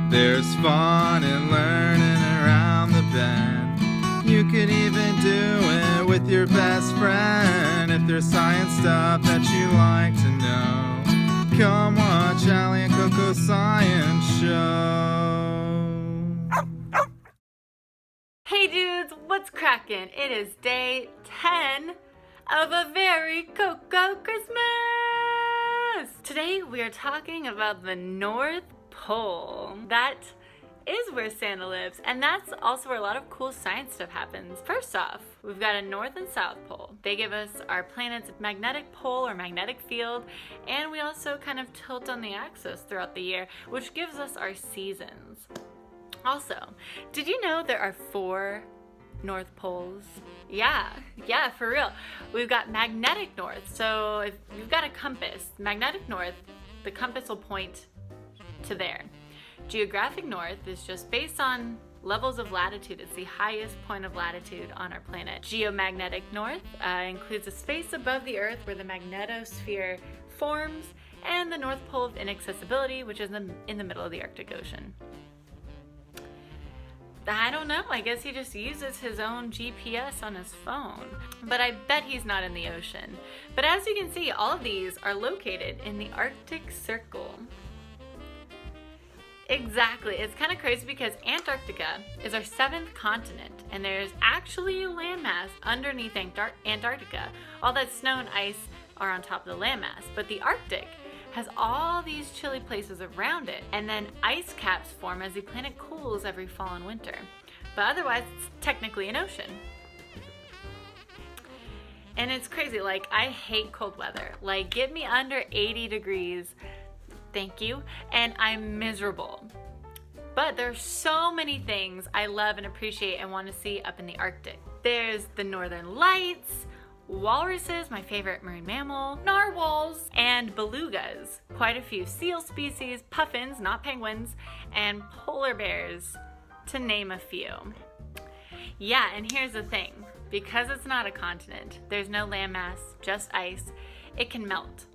There's fun in learning around the bend. You could even do it with your best friend. If there's science stuff that you like to know, come watch Allie and CoCo Science Show. Hey dudes, what's crackin'? It is day 10 of a very CoCo Christmas! Today we are talking about the North Pole. That is where Santa lives, and that's also where a lot of cool science stuff happens. First off, we've got a North and South Pole. They give us our planet's magnetic pole or magnetic field, and we also kind of tilt on the axis throughout the year, which gives us our seasons. Also, did you know there are 4 North Poles? Yeah, for real. We've got magnetic north, so if you've got a compass, magnetic north, the compass will point to there. Geographic north is just based on levels of latitude. It's the highest point of latitude on our planet. Geomagnetic north includes a space above the Earth where the magnetosphere forms, and the North Pole of inaccessibility, which is in the middle of the Arctic Ocean. I don't know, I guess he just uses his own GPS on his phone. But I bet he's not in the ocean. But as you can see, all of these are located in the Arctic Circle. Exactly, it's kind of crazy because Antarctica is our 7th continent, and there's actually a landmass underneath Antarctica. All that snow and ice are on top of the landmass, but the Arctic has all these chilly places around it, and then ice caps form as the planet cools every fall and winter. But otherwise, it's technically an ocean. And it's crazy, like, I hate cold weather. Like, get me under 80 degrees, thank you, and I'm miserable. But there's so many things I love and appreciate and want to see up in the Arctic. There's the northern lights, walruses, my favorite marine mammal, narwhals, and belugas, quite a few seal species, puffins, not penguins, and polar bears, to name a few. Yeah, and here's the thing, because it's not a continent, there's no landmass, just ice, it can melt.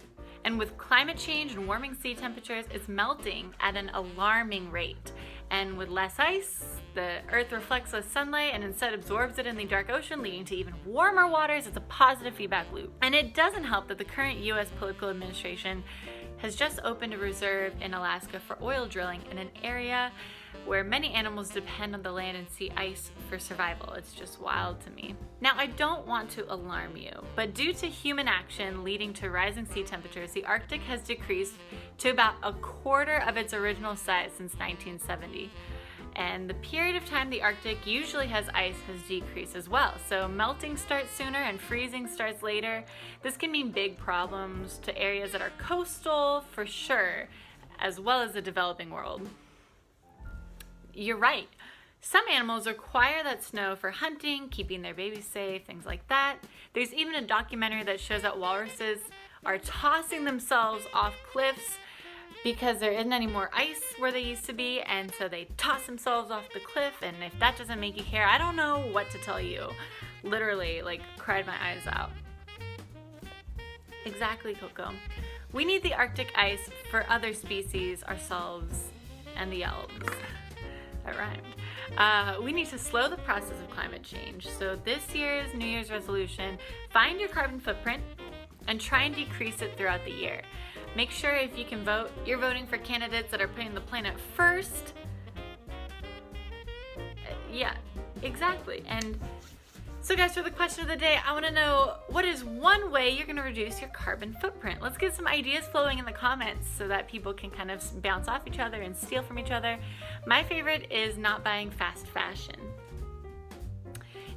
And with climate change and warming sea temperatures, it's melting at an alarming rate. And with less ice, the Earth reflects less sunlight and instead absorbs it in the dark ocean, leading to even warmer waters. It's a positive feedback loop. And it doesn't help that the current US political administration has just opened a reserve in Alaska for oil drilling in an area where many animals depend on the land and sea ice for survival. It's just wild to me. Now, I don't want to alarm you, but due to human action leading to rising sea temperatures, the Arctic has decreased to about a quarter of its original size since 1970. And the period of time the Arctic usually has ice has decreased as well. So melting starts sooner and freezing starts later. This can mean big problems to areas that are coastal, for sure, as well as the developing world. You're right. Some animals require that snow for hunting, keeping their babies safe, things like that. There's even a documentary that shows that walruses are tossing themselves off cliffs because there isn't any more ice where they used to be, and so they toss themselves off the cliff, and if that doesn't make you care, I don't know what to tell you. Literally, like, cried my eyes out. Exactly, CoCo. We need the Arctic ice for other species, ourselves, and the elves. That rhymed. We need to slow the process of climate change. So this year's New Year's resolution, find your carbon footprint and try and decrease it throughout the year. Make sure if you can vote, you're voting for candidates that are putting the planet first. Yeah, exactly. And so guys, for the question of the day, I want to know, what is one way you're going to reduce your carbon footprint? Let's get some ideas flowing in the comments so that people can kind of bounce off each other and steal from each other. My favorite is not buying fast fashion.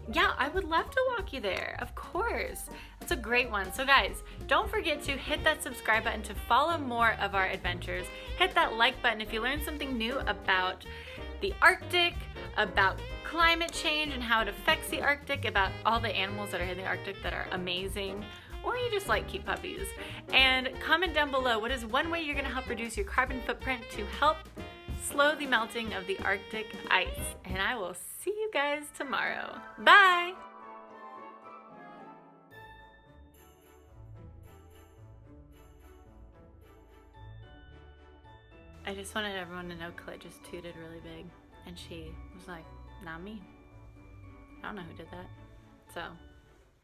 Yeah, I would love to walk you there, of course. That's a great one. So guys, don't forget to hit that subscribe button to follow more of our adventures. Hit that like button if you learned something new about the Arctic, about climate change and how it affects the Arctic, about all the animals that are in the Arctic that are amazing, or you just like cute puppies. And comment down below, what is one way you're gonna help reduce your carbon footprint to help slow the melting of the Arctic ice? And I will see you guys tomorrow. Bye! I just wanted everyone to know Clit just tooted really big. And she was like, not me. I don't know who did that. So